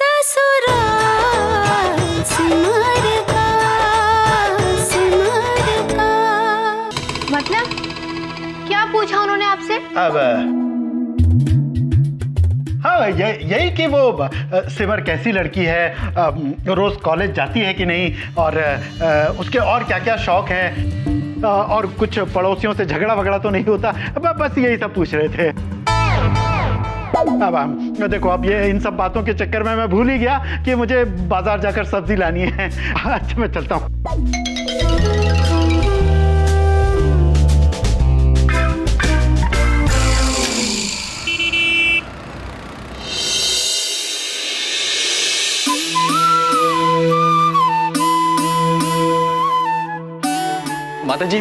ससुराल सिमर का सिमर का। मतलब क्या पूछा उन्होंने आपसे? अब हाँ, यही कि वो सिमर कैसी लड़की है, रोज कॉलेज जाती है कि नहीं, और उसके और क्या क्या शौक हैं, और कुछ पड़ोसियों से झगड़ा वगड़ा तो नहीं होता। बस यही सब पूछ रहे थे। अब देखो, अब ये इन सब बातों के चक्कर में मैं भूल ही गया कि मुझे बाजार जाकर सब्जी लानी है। अच्छा, मैं चलता हूँ। माता जी,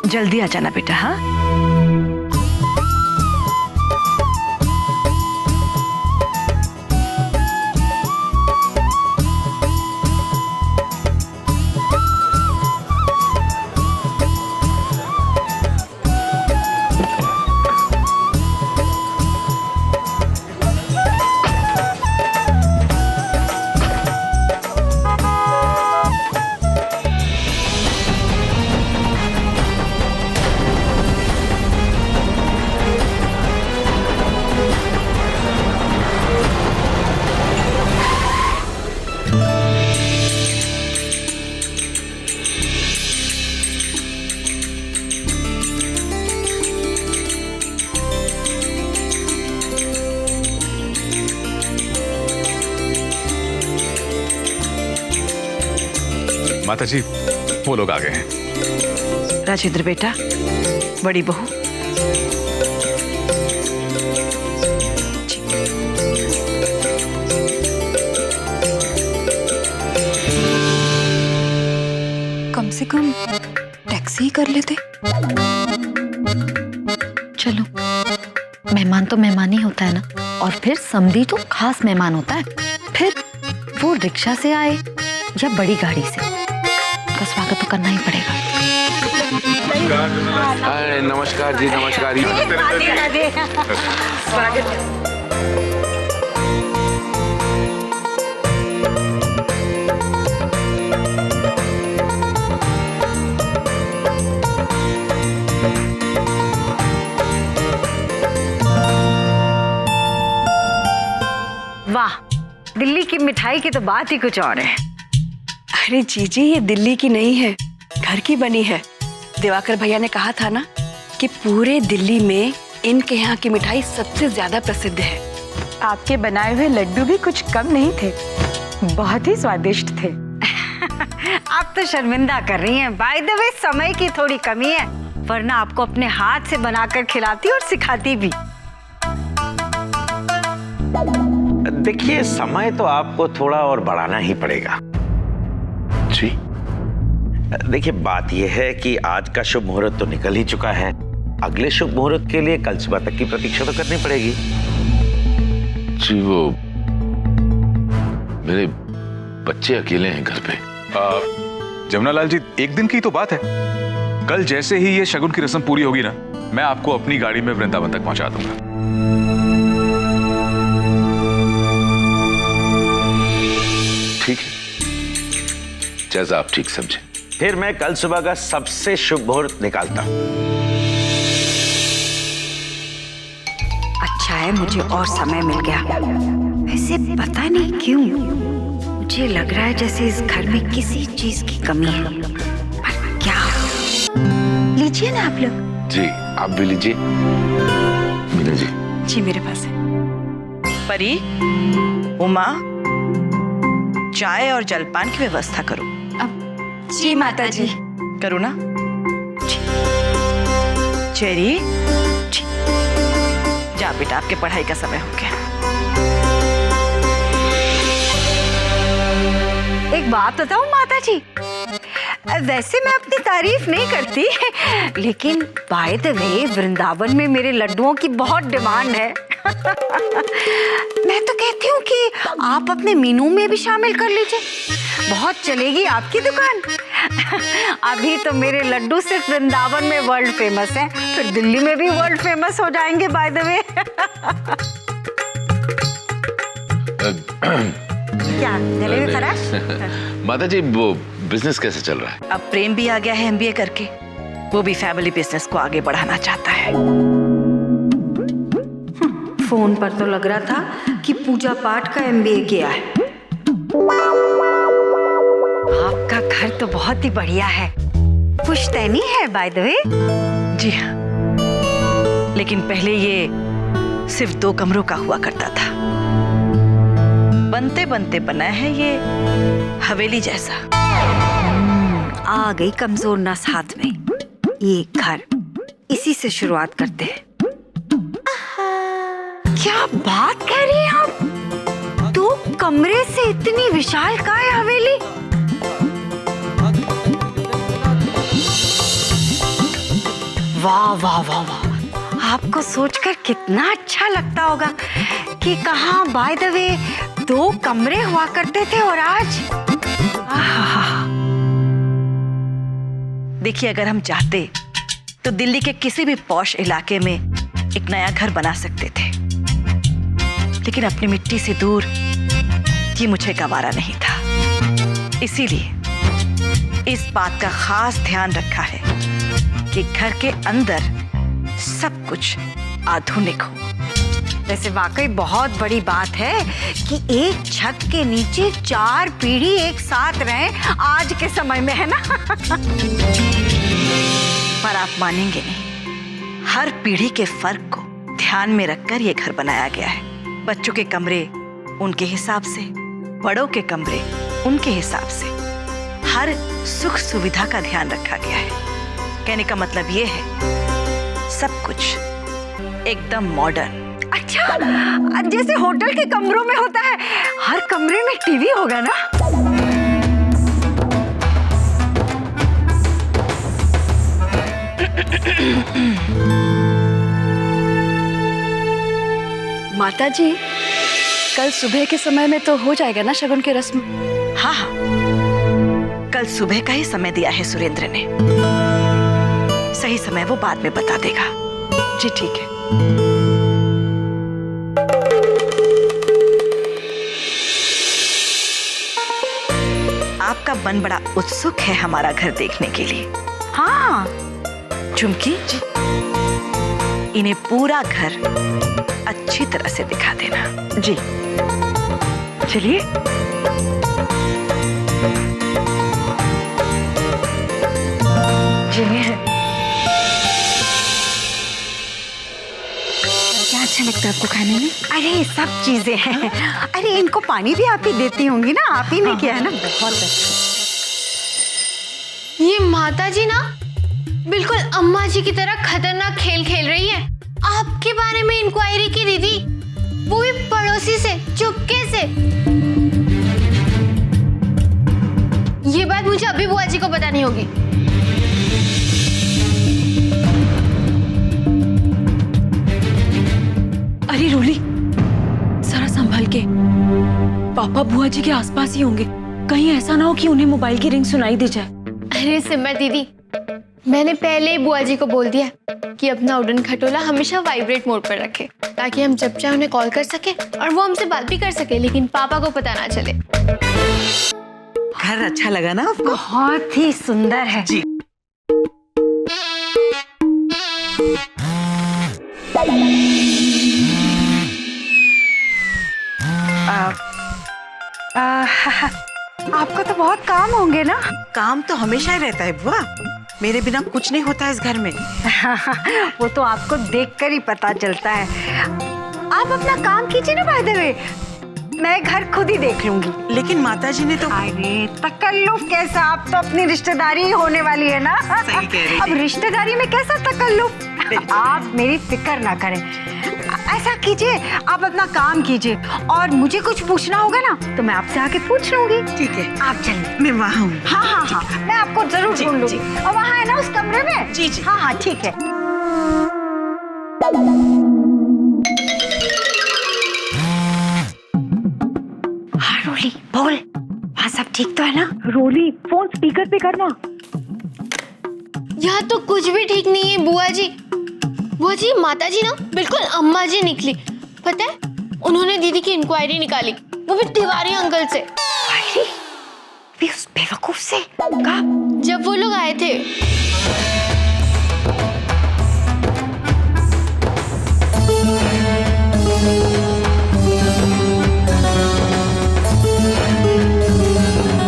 जल्दी आ जाना बेटा। हाँ, माता जी, वो लोग आ गए हैं। राजेंद्र बेटा, बड़ी बहू। कम से कम टैक्सी ही कर लेते। चलो, मेहमान तो मेहमान ही होता है ना, और फिर समधी तो खास मेहमान होता है। फिर वो रिक्शा से आए या बड़ी गाड़ी से, का स्वागत तो करना ही पड़ेगा। अरे नमस्कार जी, नमस्कार। वाह, दिल्ली की मिठाई की तो बात ही कुछ और है। अरे जीजी, ये दिल्ली की नहीं है, घर की बनी है। दिवाकर भैया ने कहा था ना कि पूरे दिल्ली में इनके यहाँ की मिठाई सबसे ज्यादा प्रसिद्ध है। आपके बनाए हुए लड्डू भी कुछ कम नहीं थे, बहुत ही स्वादिष्ट थे। आप तो शर्मिंदा कर रही हैं। बाय द वे, समय की थोड़ी कमी है, वरना आपको अपने हाथ से बनाकर खिलाती और सिखाती भी। देखिए, समय तो आपको थोड़ा और बढ़ाना ही पड़ेगा जी। देखिए, बात यह है कि आज का शुभ मुहूर्त तो निकल ही चुका है। अगले शुभ मुहूर्त के लिए कल सुबह तक की प्रतीक्षा तो करनी पड़ेगी जी। वो मेरे बच्चे अकेले हैं घर पे। जमुनालाल जी, एक दिन की तो बात है। कल जैसे ही ये शगुन की रस्म पूरी होगी ना, मैं आपको अपनी गाड़ी में वृंदावन तक पहुंचा दूंगा। ठीक है, जैसा आप ठीक समझे। फिर मैं कल सुबह का सबसे शुभ मुहूर्त निकालता हूं। अच्छा है, मुझे और समय मिल गया। वैसे पता नहीं क्यों मुझे लग रहा है जैसे इस घर में किसी चीज की कमी है। पर क्या? लीजिए ना आप लोग। जी, आप भी लीजिए। मीना जी। जी, मेरे पास है। परी, उमा, चाय और जलपान की व्यवस्था करो। जी माता जी। करो ना। चेरी, जा बेटा, आपके पढ़ाई का समय हो गया। एक बात बताऊं माता जी, वैसे मैं अपनी तारीफ नहीं करती, लेकिन बाय द वे वृंदावन में मेरे लड्डुओं की बहुत डिमांड है। मैं तो कहती हूँ कि आप अपने मेनू में भी शामिल कर लीजिए, बहुत चलेगी आपकी दुकान। अभी तो मेरे लड्डू सिर्फ वृंदावन में वर्ल्ड फेमस हैं, फिर दिल्ली में भी वर्ल्ड फेमस हो जाएंगे बाय द वे। क्या गले में खराश? माता जी वो बिजनेस कैसे चल रहा है? अब प्रेम भी आ गया है एमबीए करके, वो भी फैमिली बिजनेस को आगे बढ़ाना चाहता है। फोन पर तो लग रहा था कि पूजा पाठ का एमबीए किया है। आपका घर तो बहुत ही बढ़िया है, पुश्तैनी है बाय द वे। जी हाँ, लेकिन पहले ये सिर्फ 2 कमरों का हुआ करता था। बनते बनते बना है ये हवेली जैसा। आ गई कमजोर नस हाथ में। ये घर, इसी से शुरुआत करते हैं। क्या बात कह रही हैं आप? 2 कमरे से इतनी विशाल का है हवेली? वाह वाह वाह वाह, आपको सोचकर कितना अच्छा लगता होगा कि कहाँ बाय द वे 2 कमरे हुआ करते थे और आज। देखिए, अगर हम चाहते तो दिल्ली के किसी भी पॉश इलाके में एक नया घर बना सकते थे, लेकिन अपनी मिट्टी से दूर ये मुझे गवारा नहीं था। इसीलिए इस बात का खास ध्यान रखा है कि घर के अंदर सब कुछ आधुनिक हो। वैसे वाकई बहुत बड़ी बात है कि एक छत के नीचे 4 पीढ़ी एक साथ रहें आज के समय में, है ना? पर आप मानेंगे नहीं, हर पीढ़ी के फर्क को ध्यान में रखकर यह घर बनाया गया है। बच्चों के कमरे उनके हिसाब से, बड़ों के कमरे उनके हिसाब से, हर सुख सुविधा का ध्यान रखा गया है। कहने का मतलब ये है सब कुछ एकदम मॉडर्न। अच्छा, जैसे होटल के कमरों में होता है, हर कमरे में टीवी होगा ना? माता जी, कल सुबह के समय में तो हो जाएगा ना शगुन की रस्म? हाँ हाँ, कल सुबह का ही समय दिया है सुरेंद्र ने। सही समय वो बाद में बता देगा। जी ठीक है। आपका मन बड़ा उत्सुक है हमारा घर देखने के लिए। हाँ। चुमकी जी, इन्हें पूरा घर अच्छी तरह से दिखा देना। जी चलिए। जी क्या अच्छा लगता है आपको खाने में? अरे सब चीजें हैं। अरे इनको पानी भी आप ही देती होंगी ना? आप ही ने किया है ना? बहुत अच्छा। ये माता जी ना बिल्कुल अम्मा जी की तरह खतरनाक खेल खेल रही है। आपके बारे में इंक्वायरी की दीदी, वो भी पड़ोसी से, चुपके से। ये बात मुझे अभी बुआ जी को बतानी होगी। अरे रोली, जरा संभल के। पापा बुआ जी के आसपास ही होंगे, कहीं ऐसा ना हो कि उन्हें मोबाइल की रिंग सुनाई दे जाए। अरे सिमर दीदी, मैंने पहले ही बुआ जी को बोल दिया कि अपना उड़न खटोला हमेशा वाइब्रेट मोड पर रखे, ताकि हम जब चाहे उन्हें कॉल कर सके और वो हमसे बात भी कर सके, लेकिन पापा को पता ना चले। घर अच्छा लगा ना आपको? बहुत ही सुंदर है जी। आपको तो बहुत काम होंगे ना? काम तो हमेशा ही रहता है बुआ, मेरे बिना कुछ नहीं होता इस घर में। वो तो आपको देखकर ही पता चलता है। आप अपना काम कीजिए ना बाय द वे, मैं घर खुद ही देख लूंगी। लेकिन माताजी ने तो। अरे तकल्लुफ कैसा? आप तो अपनी रिश्तेदारी ही होने वाली है ना? सही कह रही। अब रिश्तेदारी में कैसा तकल्लुफ? आप मेरी फिक्र ना करें। ऐसा कीजिए, आप अपना काम कीजिए और मुझे कुछ पूछना होगा ना तो मैं आपसे आके पूछ लूंगी। ठीक है, आप चलिए। मैं वहाँ हूँ। हाँ हाँ हाँ, मैं आपको जरूर ढूंढ लूंगी। और वहाँ है ना उस कमरे में? जी जी। हाँ हाँ ठीक है। हाँ रोली बोल, वहाँ सब ठीक तो है ना? रोली फोन स्पीकर पे करना। यहाँ तो कुछ भी ठीक नहीं है बुआ जी। बुआ जी, माता जी ना बिल्कुल अम्मा जी निकली। पता है, उन्होंने दीदी की इंक्वायरी निकाली वो भी तिवारी अंकल से। अरे, भी उस बेवकूफ से कहा? जब वो लोग आए थे।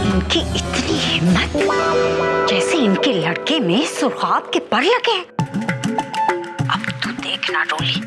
इनकी इतनी हिम्मत, जैसे इनके लड़के में सुर्खाब के पर लगे। अब तू देखना डोली,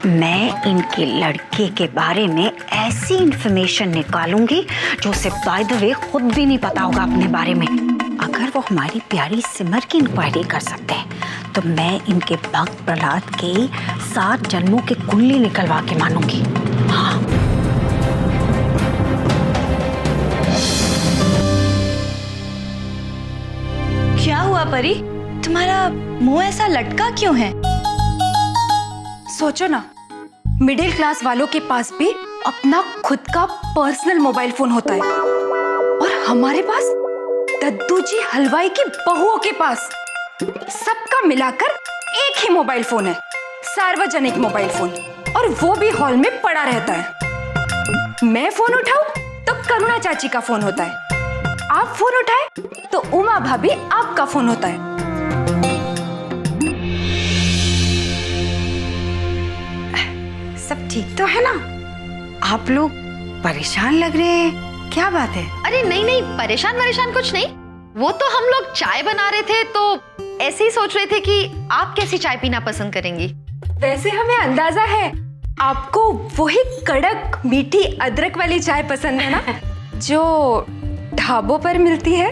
मैं इनके लड़के के बारे में ऐसी इंफॉर्मेशन निकालूंगी जो उसे बाय द वे खुद भी नहीं पता होगा अपने बारे में। अगर वो हमारी प्यारी सिमर की इंक्वायरी कर सकते हैं तो मैं इनके भक्त प्रहलाद के 7 जन्मों की कुंडली निकलवा के मानूंगी। हाँ, क्या हुआ परी, तुम्हारा मुंह ऐसा लटका क्यों है? सोचो ना, मिडिल क्लास वालों के पास भी अपना खुद का पर्सनल मोबाइल फोन होता है और हमारे पास दद्दू जी हलवाई की बहुओं के पास सबका मिलाकर एक ही मोबाइल फोन है, सार्वजनिक मोबाइल फोन, और वो भी हॉल में पड़ा रहता है। मैं फोन उठाऊं तो करुणा चाची का फोन होता है, आप फोन उठाए तो उमा भाभी आपका फोन होता है। सब ठीक तो है ना? आप लोग परेशान लग रहे हैं, क्या बात है? अरे नहीं नहीं, परेशान कुछ नहीं। वो तो हम लोग चाय बना रहे थे तो ऐसे ही सोच रहे थे कि आप कैसी चाय पीना पसंद करेंगी। वैसे हमें अंदाजा है आपको वही कड़क मीठी अदरक वाली चाय पसंद है ना, जो ढाबों पर मिलती है।